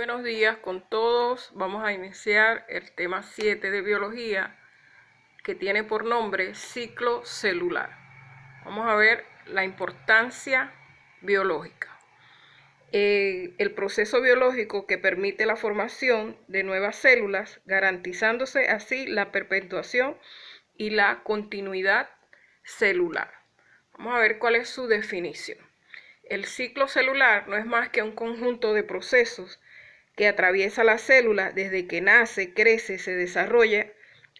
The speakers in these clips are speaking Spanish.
Buenos días con todos. Vamos a iniciar el tema 7 de biología, que tiene por nombre ciclo celular. Vamos a ver la importancia biológica. El proceso biológico que permite la formación de nuevas células, garantizándose así la perpetuación y la continuidad celular. Vamos a ver cuál es su definición. El ciclo celular no es más que un conjunto de procesos que atraviesa la célula desde que nace, crece, se desarrolla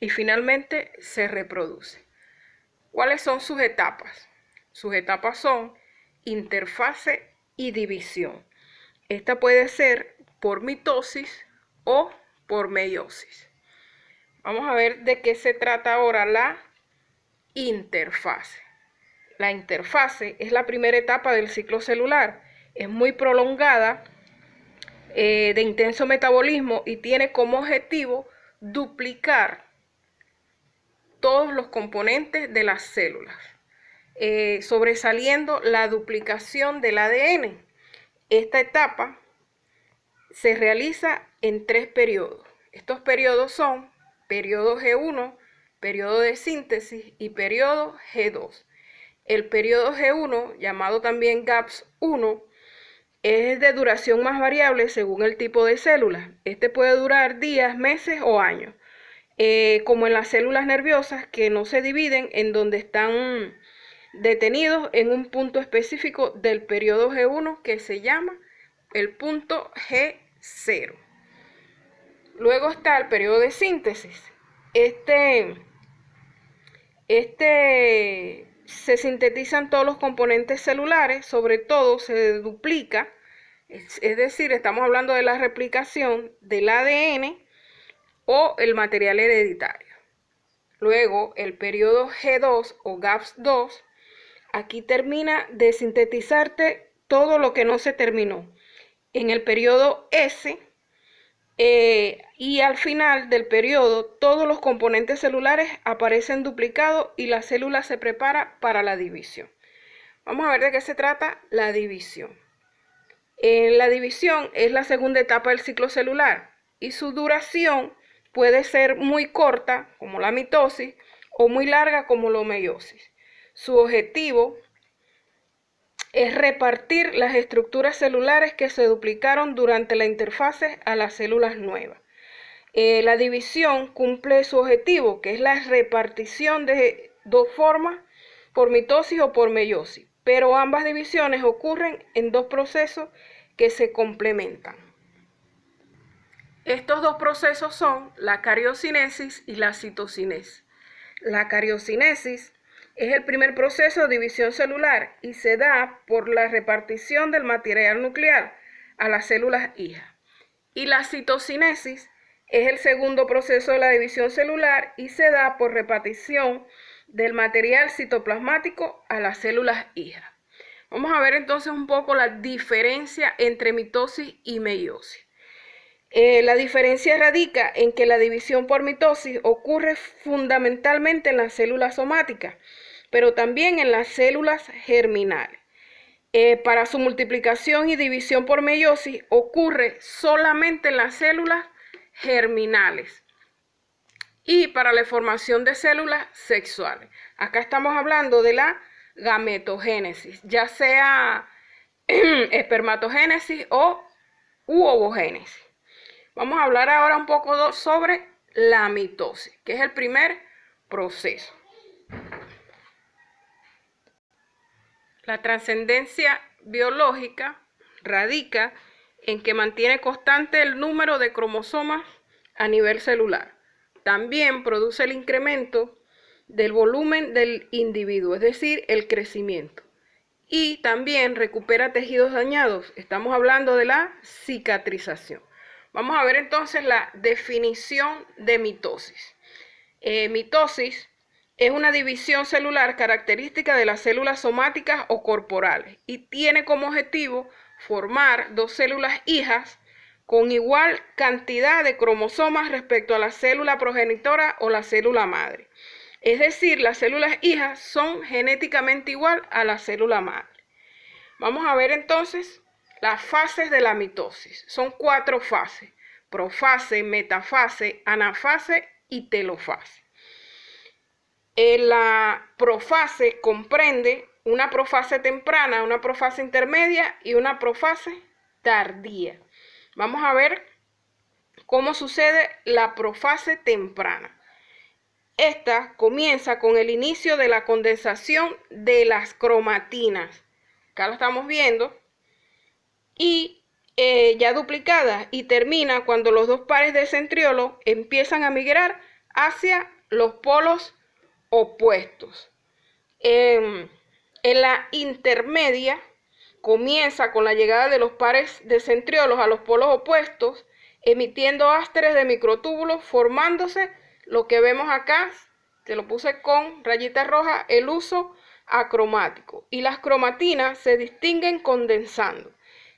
y finalmente se reproduce. ¿Cuáles son sus etapas? Sus etapas son interfase y división. Esta puede ser por mitosis o por meiosis. Vamos a ver de qué se trata ahora la interfase. La interfase es la primera etapa del ciclo celular. Es muy prolongada, de intenso metabolismo, y tiene como objetivo duplicar todos los componentes de las células, sobresaliendo la duplicación del ADN. Esta etapa se realiza en 3 periodos. Estos periodos son periodo G1, periodo de síntesis y periodo G2. El periodo G1, llamado también GAPS1, es de duración más variable según el tipo de célula. Este puede durar días, meses o años, como en las células nerviosas, que no se dividen, en donde están detenidos en un punto específico del periodo G1 que se llama el punto G0. Luego está el periodo de síntesis. Se sintetizan todos los componentes celulares, sobre todo se duplica, es decir, estamos hablando de la replicación del ADN o el material hereditario. Luego, el periodo G2 o GAPS2, aquí termina de sintetizarte todo lo que no se terminó. En el periodo S, y al final del periodo, todos los componentes celulares aparecen duplicados y la célula se prepara para la división. Vamos a ver de qué se trata la división. La división es la segunda etapa del ciclo celular y su duración puede ser muy corta, como la mitosis, o muy larga, como la meiosis. Su objetivo es repartir las estructuras celulares que se duplicaron durante la interfase a las células nuevas. La división cumple su objetivo, que es la repartición de dos formas, por mitosis o por meiosis, pero ambas divisiones ocurren en dos procesos que se complementan. Estos dos procesos son la cariocinesis y la citocinesis. La cariocinesis es el primer proceso de división celular y se da por la repartición del material nuclear a las células hijas. Y la citocinesis es el segundo proceso de la división celular y se da por repartición del material citoplasmático a las células hijas. Vamos a ver entonces un poco la diferencia entre mitosis y meiosis. La diferencia radica en que la división por mitosis ocurre fundamentalmente en las células somáticas, pero también en las células germinales. Para su multiplicación y división por meiosis ocurre solamente en las células germinales y para la formación de células sexuales. Acá estamos hablando de la gametogénesis, ya sea espermatogénesis o ovogénesis. Vamos a hablar ahora un poco sobre la mitosis, que es el primer proceso. La trascendencia biológica radica en que mantiene constante el número de cromosomas a nivel celular. También produce el incremento del volumen del individuo, es decir, el crecimiento. Y también recupera tejidos dañados. Estamos hablando de la cicatrización. Vamos a ver entonces la definición de mitosis. Mitosis es una división celular característica de las células somáticas o corporales y tiene como objetivo formar dos células hijas con igual cantidad de cromosomas respecto a la célula progenitora o la célula madre. Es decir, las células hijas son genéticamente igual a la célula madre. Vamos a ver entonces las fases de la mitosis. Son 4 fases: profase, metafase, anafase y telofase. La profase comprende una profase temprana, una profase intermedia y una profase tardía. Vamos a ver cómo sucede la profase temprana. Esta comienza con el inicio de la condensación de las cromatinas. Acá lo estamos viendo. Y ya duplicadas, y termina cuando los dos pares de centriolos empiezan a migrar hacia los polos opuestos. En la intermedia comienza con la llegada de los pares de centriolos a los polos opuestos, emitiendo ásteres de microtúbulos, formándose lo que vemos acá. Te lo puse con rayita roja, el uso acromático. Y las cromatinas se distinguen condensando.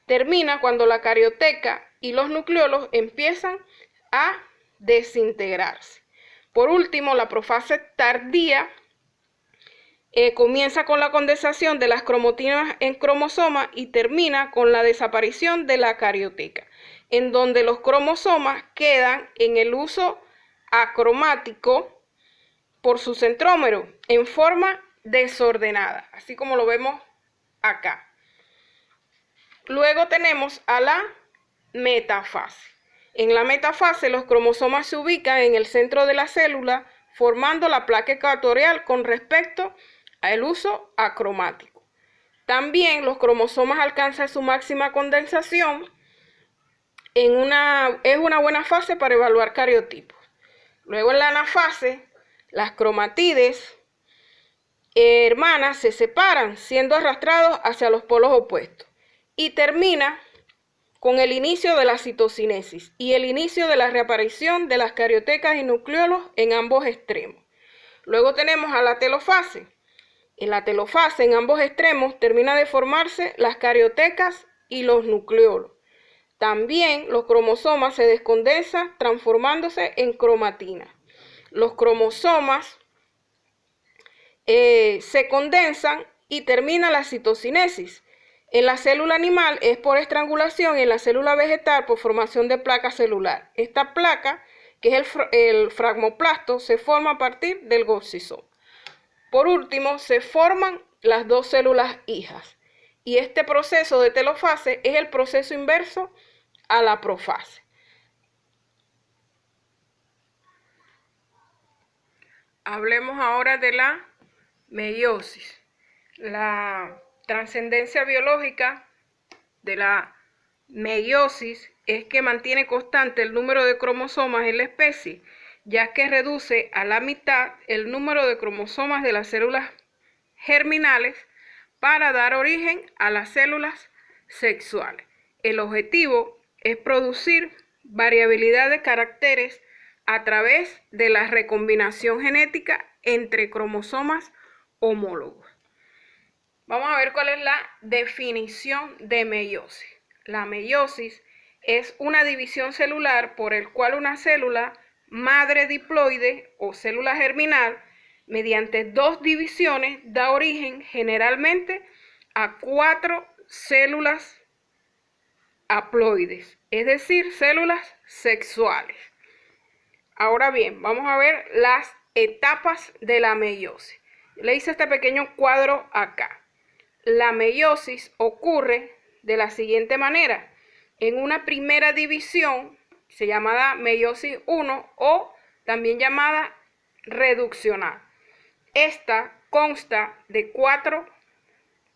Termina cuando la carioteca y los nucleolos empiezan a desintegrarse. Por último, la profase tardía comienza con la condensación de las cromotinas en cromosomas y termina con la desaparición de la carioteca, en donde los cromosomas quedan en el uso acromático por su centrómero en forma desordenada, así como lo vemos acá. Luego tenemos a la metafase. En la metafase los cromosomas se ubican en el centro de la célula, formando la placa ecuatorial con respecto al uso acromático. También los cromosomas alcanzan su máxima condensación. Es una buena fase para evaluar cariotipos. Luego en la anafase, las cromatides hermanas se separan, siendo arrastrados hacia los polos opuestos. Y termina con el inicio de la citocinesis y el inicio de la reaparición de las cariotecas y nucleolos en ambos extremos. Luego tenemos a la telofase. En la telofase, en ambos extremos, termina de formarse las cariotecas y los nucleolos. También los cromosomas se descondensan, transformándose en cromatina. Los cromosomas se condensan y termina la citocinesis. En la célula animal es por estrangulación y en la célula vegetal por formación de placa celular. Esta placa, que es el fragmoplasto, se forma a partir del goxisoma. Por último, se forman las dos células hijas. Y este proceso de telofase es el proceso inverso a la profase. Hablemos ahora de la meiosis. La trascendencia biológica de la meiosis es que mantiene constante el número de cromosomas en la especie, ya que reduce a la mitad el número de cromosomas de las células germinales para dar origen a las células sexuales. El objetivo es producir variabilidad de caracteres a través de la recombinación genética entre cromosomas homólogos. Vamos a ver cuál es la definición de meiosis. La meiosis es una división celular por el cual una célula madre diploide o célula germinal, mediante dos divisiones, da origen generalmente a 4 células haploides, es decir, células sexuales. Ahora bien, vamos a ver las etapas de la meiosis. Le hice este pequeño cuadro acá. La meiosis ocurre de la siguiente manera. En una primera división, se llama meiosis 1 o también llamada reduccional. Esta consta de 4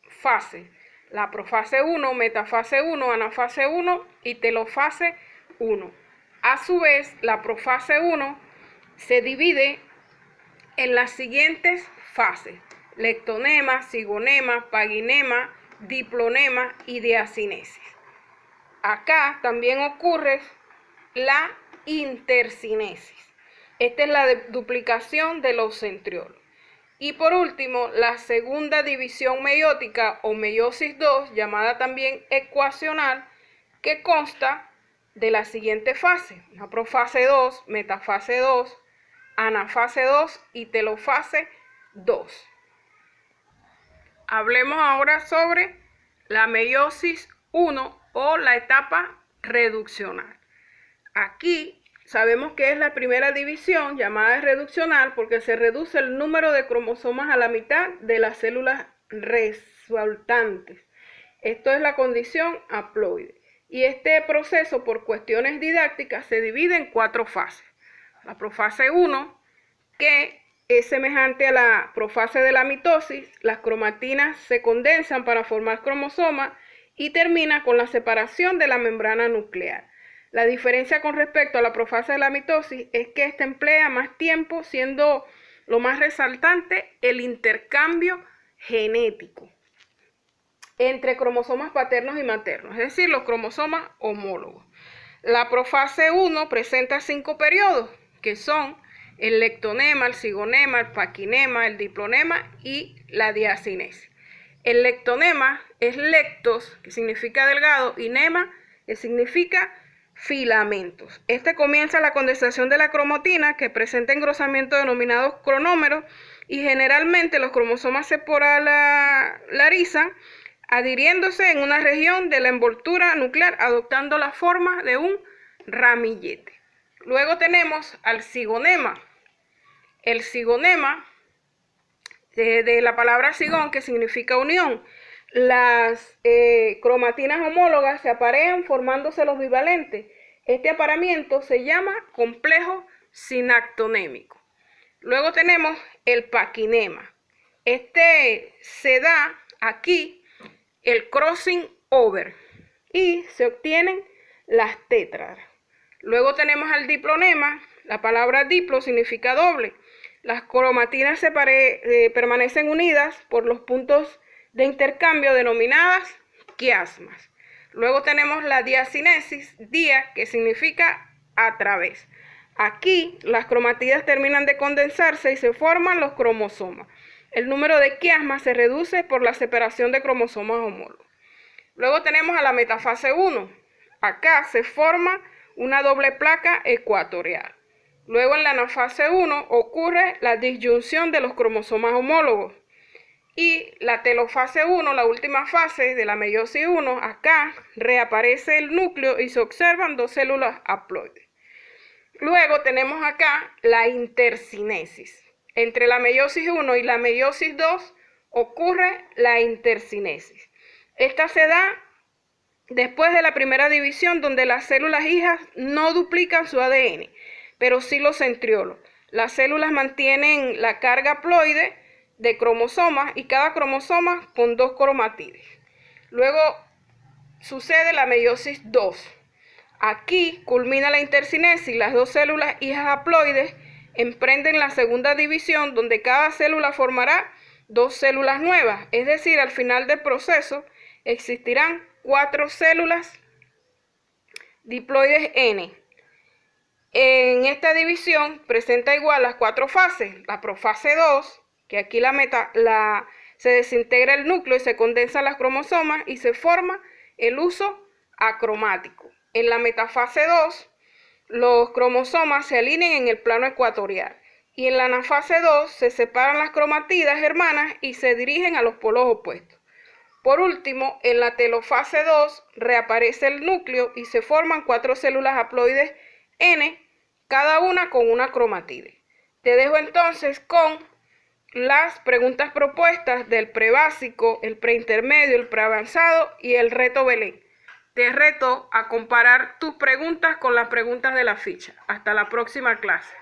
fases: la profase 1, metafase 1, anafase 1 y telofase 1. A su vez, la profase 1 se divide en las siguientes fases: lectonema, cigonema, paginema, diplonema y diacinesis. Acá también ocurre la intercinesis. Esta es la duplicación de los centriolos. Y por último, la segunda división meiótica o meiosis 2, llamada también ecuacional, que consta de la siguiente fase: una profase 2, metafase 2, anafase 2 y telofase 2. Hablemos ahora sobre la meiosis 1 o la etapa reduccional. Aquí sabemos que es la primera división llamada reduccional porque se reduce el número de cromosomas a la mitad de las células resultantes. Esto es la condición haploide. Y este proceso, por cuestiones didácticas, se divide en 4 fases. La profase 1, que es semejante a la profase de la mitosis, las cromatinas se condensan para formar cromosomas y termina con la separación de la membrana nuclear. La diferencia con respecto a la profase de la mitosis es que esta emplea más tiempo, siendo lo más resaltante el intercambio genético entre cromosomas paternos y maternos, es decir, los cromosomas homólogos. La profase 1 presenta 5 periodos, que son el lectonema, el cigonema, el paquinema, el diplonema y la diacinesis. El lectonema es lectos, que significa delgado, y nema, que significa filamentos. Este comienza la condensación de la cromatina, que presenta engrosamiento denominados cronómeros, y generalmente los cromosomas se polarizan, adhiriéndose en una región de la envoltura nuclear, adoptando la forma de un ramillete. Luego tenemos al cigonema. El cigonema, de la palabra cigón, que significa unión. Las cromatinas homólogas se aparean formándose los bivalentes. Este apareamiento se llama complejo sinactonémico. Luego tenemos el paquinema. Este se da aquí el crossing over y se obtienen las tétradas. Luego tenemos al diplonema. La palabra diplo significa doble. Las cromatinas permanecen unidas por los puntos de intercambio denominadas quiasmas. Luego tenemos la diacinesis, dia, que significa a través. Aquí las cromatidas terminan de condensarse y se forman los cromosomas. El número de quiasmas se reduce por la separación de cromosomas homólogos. Luego tenemos a la metafase 1. Acá se forma una doble placa ecuatorial. Luego en la anafase 1 ocurre la disyunción de los cromosomas homólogos. Y la telofase 1, la última fase de la meiosis 1, acá reaparece el núcleo y se observan 2 células haploides. Luego tenemos acá la intercinesis. Entre la meiosis 1 y la meiosis 2 ocurre la intercinesis. Esta se da después de la primera división, donde las células hijas no duplican su ADN, pero sí los centriolos. Las células mantienen la carga haploide de cromosomas y cada cromosoma con 2 cromatides. Luego sucede la meiosis 2. Aquí culmina la intercinesis. Las 2 células hijas haploides emprenden la segunda división, donde cada célula formará 2 células nuevas. Es decir, al final del proceso existirán 4 células diploides N. En esta división presenta igual las 4 fases. La profase 2, que aquí se desintegra el núcleo y se condensan las cromosomas y se forma el uso acromático. En la metafase 2, los cromosomas se alinean en el plano ecuatorial. Y en la anafase 2 se separan las cromatidas hermanas y se dirigen a los polos opuestos. Por último, en la telofase 2 reaparece el núcleo y se forman 4 células haploides N, cada una con una cromatide. Te dejo entonces con las preguntas propuestas del prebásico, el preintermedio, el preavanzado y el reto Belén. Te reto a comparar tus preguntas con las preguntas de la ficha. Hasta la próxima clase.